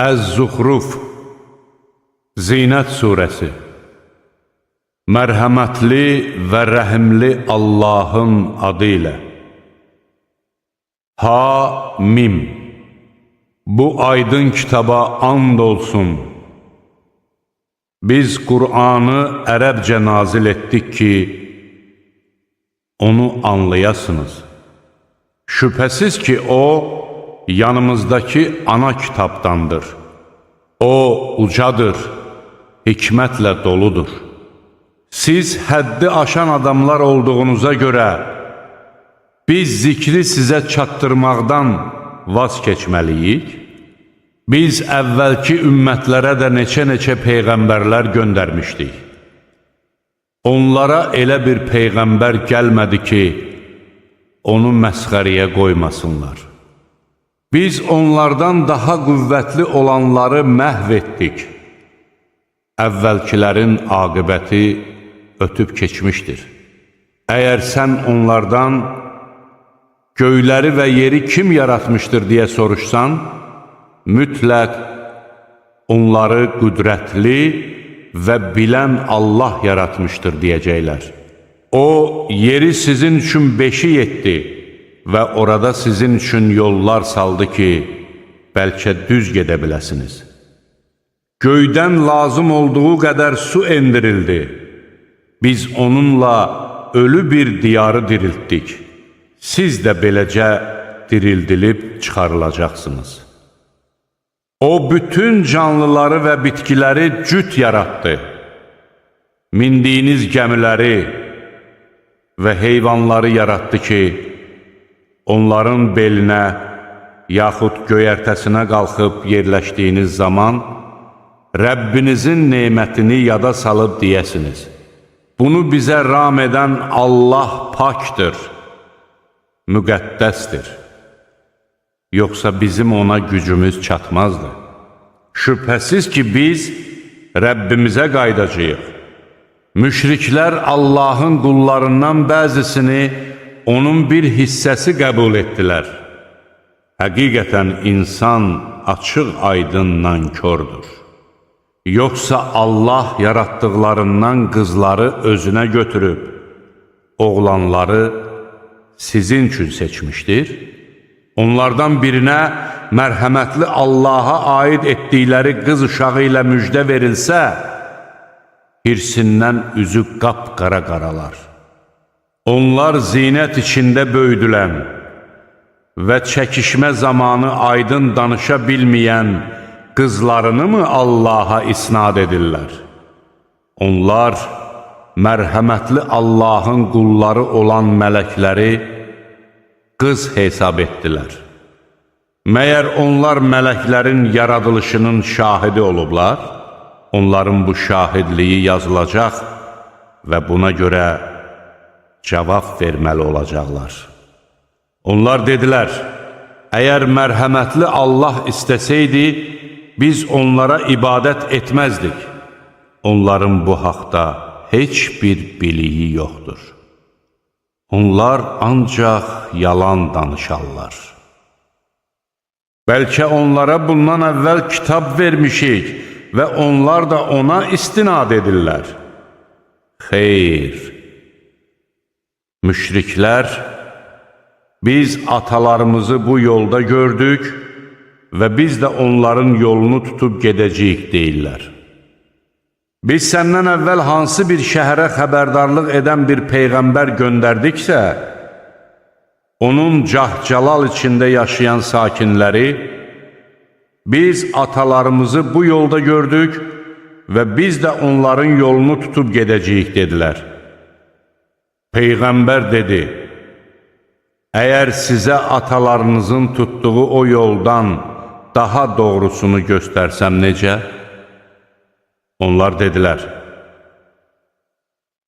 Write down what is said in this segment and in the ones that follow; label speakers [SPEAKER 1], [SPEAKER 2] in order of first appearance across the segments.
[SPEAKER 1] Əz-Zuxruf Zinət surəsi. Mərhəmətli və rəhimli Allahın adı ilə. Ha-Mim. Bu aydın kitaba and olsun. Biz Qur'anı ərəbcə nazil etdik ki, onu anlayasınız. Şübhəsiz ki, o, yanımızdakı ana kitabdandır. O, ucadır, hikmətlə doludur. Siz həddi aşan adamlar olduğunuza görə, biz zikri sizə çatdırmaqdan vaz keçməliyik. Biz əvvəlki ümmətlərə də neçə-neçə peyğəmbərlər göndərmişdik. Onlara elə bir peyğəmbər gəlmədi ki, onu məsxəriyə qoymasınlar. Biz onlardan daha qüvvətli olanları məhv etdik. Əvvəlkilərin aqibəti ötüb keçmişdir. Əgər sən onlardan göyləri və yeri kim yaratmışdır deyə soruşsan, mütləq onları qüdrətli və bilən Allah yaratmışdır deyəcəklər. O, yeri sizin üçün beşik etdi və orada sizin üçün yollar saldı ki, bəlkə düz gedə biləsiniz. Göydən lazım olduğu qədər su endirildi. Biz onunla ölü bir diyarı diriltdik. Siz də beləcə dirildilib çıxarılacaqsınız. O, bütün canlıları və bitkiləri cüt yaratdı. Mindiyiniz gəmiləri və heyvanları yaratdı ki, onların belinə yaxud göyərtəsinə qalxıb yerləşdiyiniz zaman Rəbbinizin nemətini yada salıb deyəsiniz. Bunu bizə ram edən Allah pakdır, müqəddəsdir. Yoxsa bizim ona gücümüz çatmazdı. Şübhəsiz ki, biz Rəbbimizə qaydacağıq. Müşriklər Allahın qullarından bəzisini onun bir hissəsi qəbul etdilər. Həqiqətən insan açıq aydın nankördür. Yoxsa Allah yaratdıqlarından qızları özünə götürüb, oğlanları sizin üçün seçmişdir. Onlardan birinə mərhəmətli Allaha aid etdikləri qız uşağı ilə müjdə verilsə, hirsindən üzü qapqara qaralar. Onlar zinət içində böyüdülən və çəkişmə zamanı aydın danışa bilməyən qızlarını mı Allaha isnad edirlər? Onlar mərhəmətli Allahın qulları olan mələkləri qız hesab etdilər. Məyər onlar mələklərin yaradılışının şahidi olublar? Onların bu şahidliyi yazılacaq və buna görə cavab verməli olacaqlar. Onlar dedilər, əgər mərhəmətli Allah istəsəydi, biz onlara ibadət etməzdik. Onların bu haqda heç bir biliyi yoxdur. Onlar ancaq yalan danışarlar. Bəlkə onlara bundan əvvəl kitab vermişik və onlar da ona istinad edirlər. Xeyr! Müşriklər, biz atalarımızı bu yolda gördük və biz də onların yolunu tutub gedəcəyik deyirlər. Biz səndən əvvəl hansı bir şəhərə xəbərdarlıq edən bir peyğəmbər göndərdiksə, onun cah-calal içində yaşayan sakinləri, biz atalarımızı bu yolda gördük və biz də onların yolunu tutub gedəcəyik dedilər. Peyğəmbər dedi, əgər sizə atalarınızın tutduğu o yoldan daha doğrusunu göstərsəm necə? Onlar dedilər,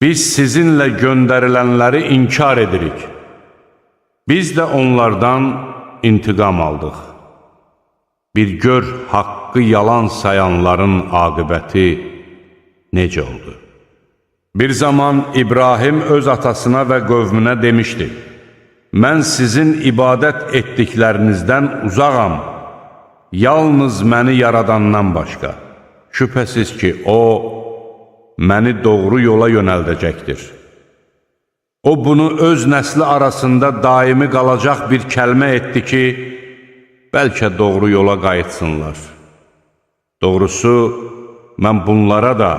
[SPEAKER 1] biz sizinlə göndərilənləri inkar edirik. Biz də onlardan intiqam aldıq. Bir gör haqqı yalan sayanların aqibəti necə oldu? Bir zaman İbrahim öz atasına və qövmünə demişdi, mən sizin ibadət etdiklərinizdən uzağam. yalnız məni yaradandan başqa. Şübhəsiz ki, O, məni doğru yola yönəldəcəkdir. O, bunu öz nəsli arasında daimi qalacaq bir kəlmə etdi ki, bəlkə doğru yola qayıtsınlar. Doğrusu, mən bunlara da,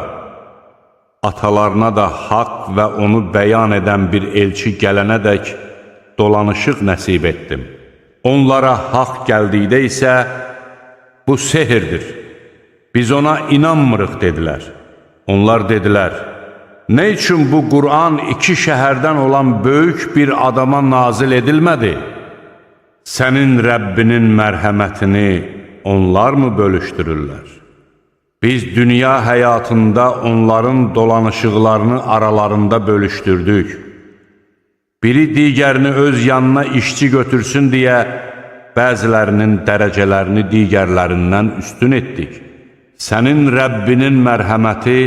[SPEAKER 1] atalarına da haqq və onu bəyan edən bir elçi gələnədək dolanışıq nəsib etdim. Onlara haqq gəldikdə isə, bu sehirdir. Biz ona inanmırıq, dedilər. Onlar dedilər, nə üçün bu Qur'an iki şəhərdən olan böyük bir adama nazil edilmədi? Sənin Rəbbinin mərhəmətini onlar mı bölüşdürürlər? Biz dünya həyatında onların dolanışıqlarını aralarında bölüşdürdük. Biri digərini öz yanına işçi götürsün deyə bəzilərinin dərəcələrini digərlərindən üstün etdik. Sənin Rəbbinin mərhəməti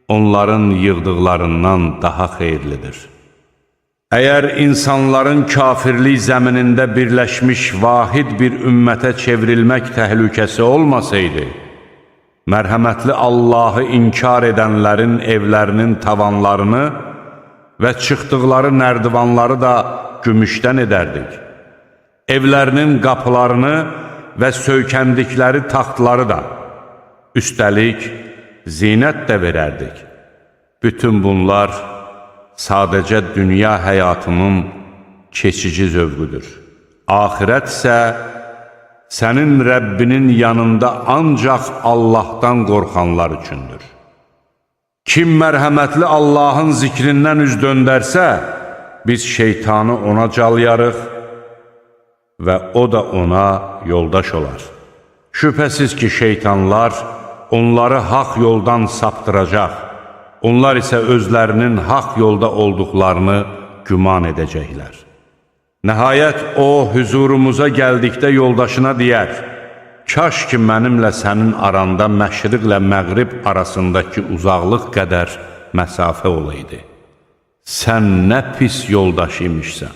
[SPEAKER 1] onların yığdıqlarından daha xeyirlidir. Əgər insanların kafirlik zəminində birləşmiş vahid bir ümmətə çevrilmək təhlükəsi olmasaydı, mərhəmətli Allahı inkar edənlərin evlərinin tavanlarını və çıxdıqları nərdivanları da gümüşdən edərdik. Evlərinin qapılarını və söykəndikləri taxtları da, üstəlik, zinət də verərdik. Bütün bunlar sadəcə dünya həyatının keçici zövqüdür. Axirət isə sənin Rəbbinin yanında ancaq Allahdan qorxanlar üçündür. Kim mərhəmətli Allahın zikrindən üz döndərsə, biz şeytanı ona calayarıq və o da ona yoldaş olar. Şübhəsiz ki, şeytanlar onları haqq yoldan saptıracaq. Onlar isə özlərinin haqq yolda olduqlarını güman edəcəklər. Nəhayət o, hüzurumuza gəldikdə yoldaşına deyər, kaş ki, mənimlə sənin aranda məşriqlə məğrib arasındakı uzaqlıq qədər məsafə olaydı. Sən nə pis yoldaş imişsən.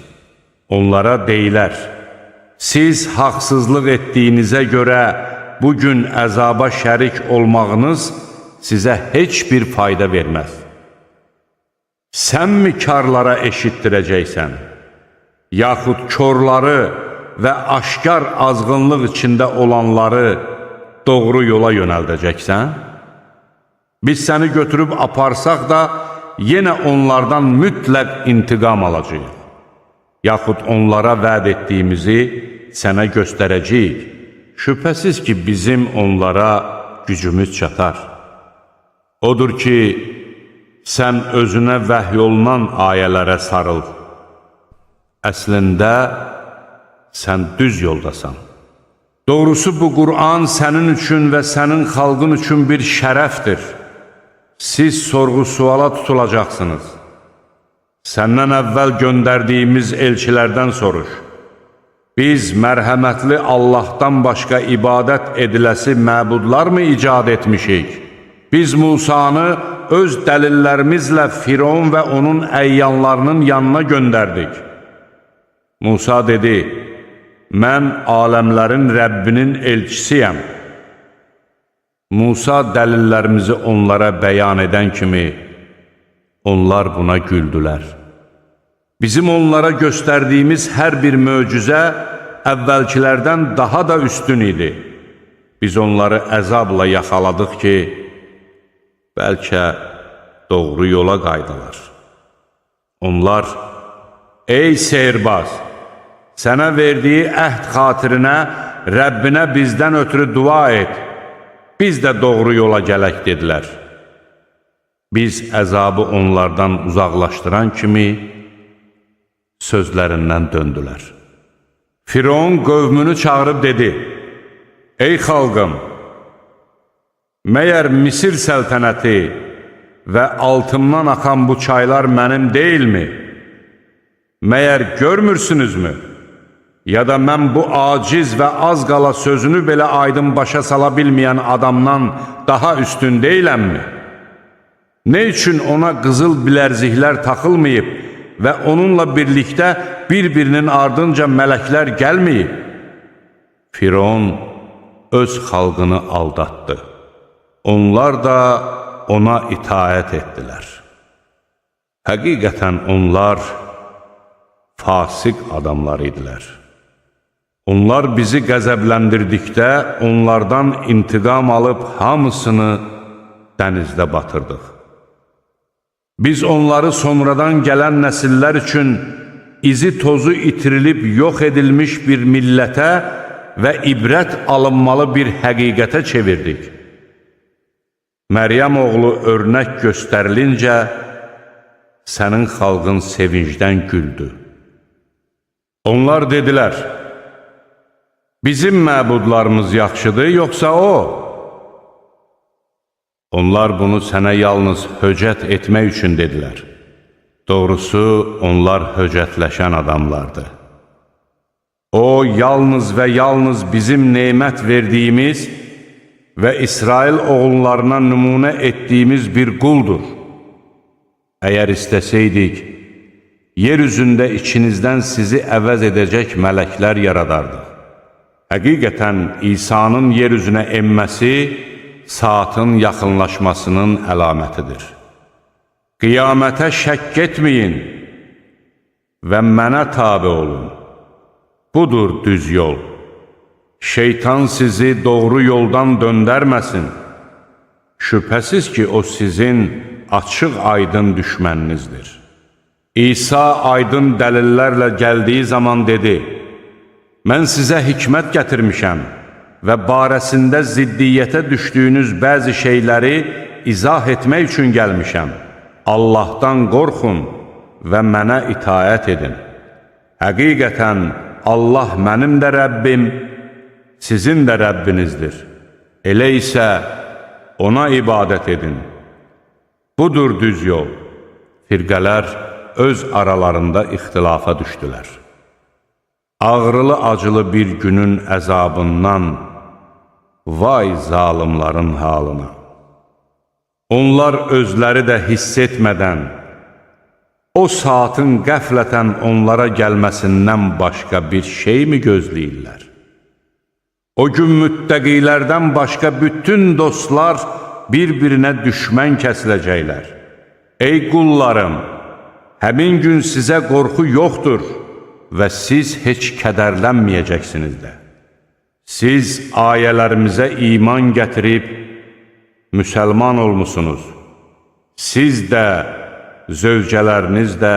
[SPEAKER 1] Onlara deyilər, siz haqsızlıq etdiyinizə görə bugün əzaba şərik olmağınız sizə heç bir fayda verməz. Sən mi karlara eşitdirəcəksən, yaxud körləri və aşkar azğınlıq içində olanları doğru yola yönəldəcəksən? Biz səni götürüb aparsaq da, yenə onlardan mütləq intiqam alacağıq. Yaxud onlara vəd etdiyimizi sənə göstərəcəyik. Şübhəsiz ki, bizim onlara gücümüz çatar. Odur ki, sən özünə vəhy olunan ayələrə sarıl. Əslində, sən düz yoldasan. Doğrusu bu Qur'an sənin üçün və sənin xalqın üçün bir şərəfdir. Siz sorğu-suala tutulacaqsınız. Səndən əvvəl göndərdiyimiz elçilərdən soruş. Biz mərhəmətli Allahdan başqa ibadət ediləsi məbudlar mı icad etmişik? Biz Musanı öz dəlillərimizlə Firon və onun əyyanlarının yanına göndərdik. Musa dedi, mən aləmlərin Rəbbinin elçisiyəm. Musa dəlillərimizi onlara bəyan edən kimi, onlar buna güldülər. Bizim onlara göstərdiyimiz hər bir möcüzə əvvəlkilərdən daha da üstün idi. Biz onları əzabla yaxaladıq ki, bəlkə doğru yola qaydılar. Onlar, ey sehirbaz, sənə verdiyi əhd xatirinə Rəbbinə bizdən ötürü dua et, biz də doğru yola gələk, dedilər. Biz əzabı onlardan uzaqlaşdıran kimi sözlərindən döndülər. Firon qövmünü çağırıb dedi, ey xalqım, məyər Misir səltənəti və altımdan axan bu çaylar mənim deyilmi? Məyər görmürsünüzmü? Ya da mən bu aciz və az qala sözünü belə aydın başa sala bilməyən adamdan daha üstün deyiləmmi? Nə üçün ona qızıl bilərziklər taxılmayıb və onunla birlikdə bir-birinin ardınca mələklər gəlməyib? Firon öz xalqını aldatdı. Onlar da ona itaət etdilər. Həqiqətən onlar fasik adamlar idilər. Onlar bizi qəzəbləndirdikdə onlardan intiqam alıb hamısını dənizdə batırdıq. Biz onları sonradan gələn nəsillər üçün izi tozu itirilib yox edilmiş bir millətə və ibrət alınmalı bir həqiqətə çevirdik. Məryəm oğlu örnək göstərilincə, sənin xalqın sevincdən güldü. Onlar dedilər, bizim məbudlarımız yaxşıdır, yoxsa o? Onlar bunu sənə yalnız höcət etmək üçün dedilər. Doğrusu, onlar höcətləşən adamlardır. O, yalnız və yalnız bizim nemət verdiyimiz və İsrail oğullarına nümunə etdiyimiz bir quldur. Əgər istəsəydik, yer üzündə içinizdən sizi əvəz edəcək mələklər yaradardıq. Həqiqətən, İsa'nın yer üzünə enməsi, saatın yaxınlaşmasının əlamətidir. Qiyamətə şəkk etməyin və mənə tabe olun. Budur düz yol. Şeytan sizi doğru yoldan döndərməsin. Şübhəsiz ki, o sizin açıq aydın düşməninizdir. İsa aydın dəlillərlə gəldiyi zaman dedi, mən sizə hikmət gətirmişəm və barəsində ziddiyyətə düşdüyünüz bəzi şeyləri izah etmək üçün gəlmişəm. Allahdan qorxun və mənə itaət edin. Həqiqətən, Allah mənim də Rəbbim, sizin də Rəbbinizdir. Elə isə ona ibadət edin. Budur düz yol. Firqələr öz aralarında ixtilafa düşdülər. Ağrılı-acılı bir günün əzabından vay zalimların halına. Onlar özləri də hiss etmədən, o saatın qəflətən onlara gəlməsindən başqa bir şey mi gözləyirlər? O gün müttəqilərdən başqa bütün dostlar bir-birinə düşmən kəsiləcəklər. Ey qullarım, həmin gün sizə qorxu yoxdur və siz heç kədərlənməyəcəksiniz də. Siz ayələrimizə iman gətirib, müsəlman olmusunuz. Siz də, zövcələriniz də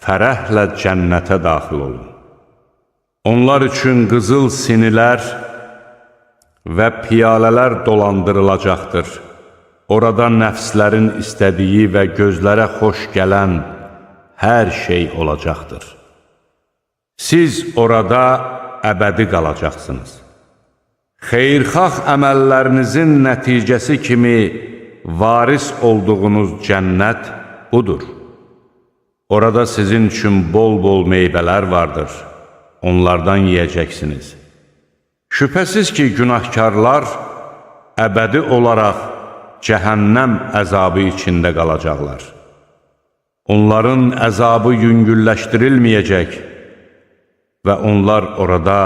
[SPEAKER 1] fərəhlə cənnətə daxil olun. Onlar üçün qızıl sinilər və piyalələr dolandırılacaqdır. Orada nəfslərin istədiyi və gözlərə xoş gələn hər şey olacaqdır. Siz orada əbədi qalacaqsınız. Xeyirxah əməllərinizin nəticəsi kimi varis olduğunuz cənnət budur. Orada sizin üçün bol-bol meyvələr vardır. Onlardan yeyəcəksiniz. Şübhəsiz ki, günahkarlar əbədi olaraq cəhənnəm əzabı içində qalacaqlar. Onların əzabı yüngülləşdirilməyəcək və onlar orada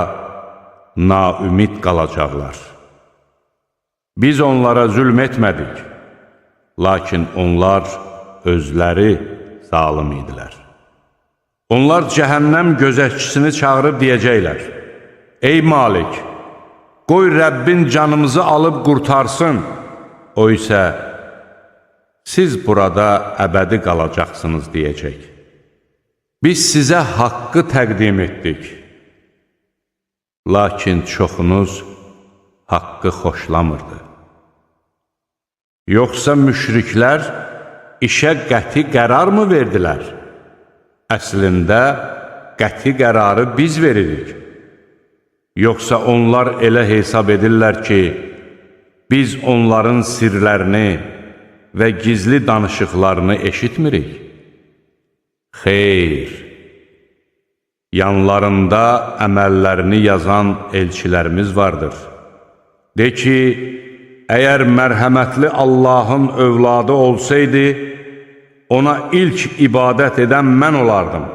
[SPEAKER 1] naümid qalacaqlar. Biz onlara zülm etmədik, lakin onlar özləri zalim idilər. Onlar cəhənnəm gözətçisini çağırıb deyəcəklər, ey Malik, qoy Rəbbin canımızı alıb qurtarsın. O isə, siz burada əbədi qalacaqsınız deyəcək. Biz sizə haqqı təqdim etdik. Lakin çoxunuz haqqı xoşlamırdı. Yoxsa müşriklər işə qəti qərar mı verdilər? Əslində, qəti qərarı biz veririk. Yoxsa onlar elə hesab edirlər ki, biz onların sirlərini və gizli danışıqlarını eşitmirik? Xeyr, yanlarında əməllərini yazan elçilərimiz vardır. De ki, əgər mərhəmətli Allahın övladı olsaydı, ona ilk ibadət edən mən olardım.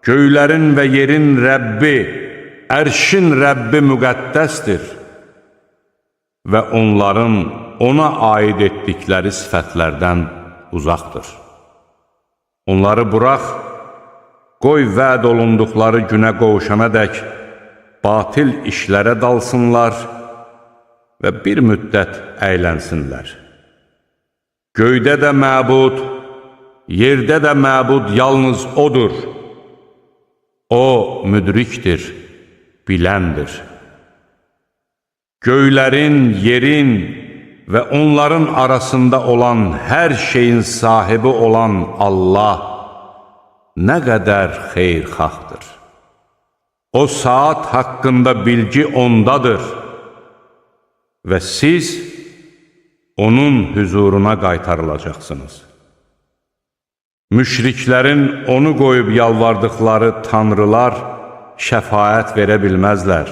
[SPEAKER 1] Göylərin və yerin Rəbbi, ərşin Rəbbi müqəddəsdir. və onların ona aid etdikləri sifətlərdən uzaqdır. Onları burax, qoy vəd olunduqları günə qovuşana dək batil işlərə dalsınlar və bir müddət əylənsinlər. Göydə də məbud, yerdə də məbud yalnız odur. O müdrikdir, biləndir. Göylərin, yerin və onların arasında olan hər şeyin sahibi olan Allah nə qədər xeyirxahdır. O saat haqqında bilgi ondadır və siz onun hüzuruna qaytarılacaqsınız. Müşriklərin onu qoyub yalvardıqları tanrılar şəfaət verə bilməzlər.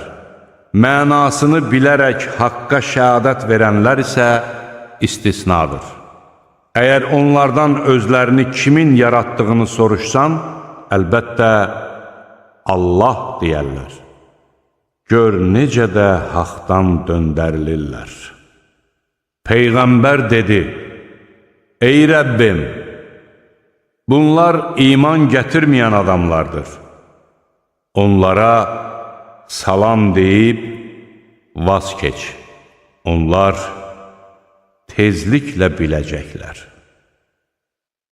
[SPEAKER 1] Mənasını bilərək haqqa şəhadət verənlər isə istisnadır. Əgər onlardan özlərini kimin yaratdığını soruşsan, əlbəttə Allah deyərlər. Gör necə də haqdan döndərilirlər. Peyğəmbər dedi: Ey Rəbbim, bunlar iman gətirməyən adamlardır. Onlara salam deyib vaz keç. Onlar tezliklə biləcəklər.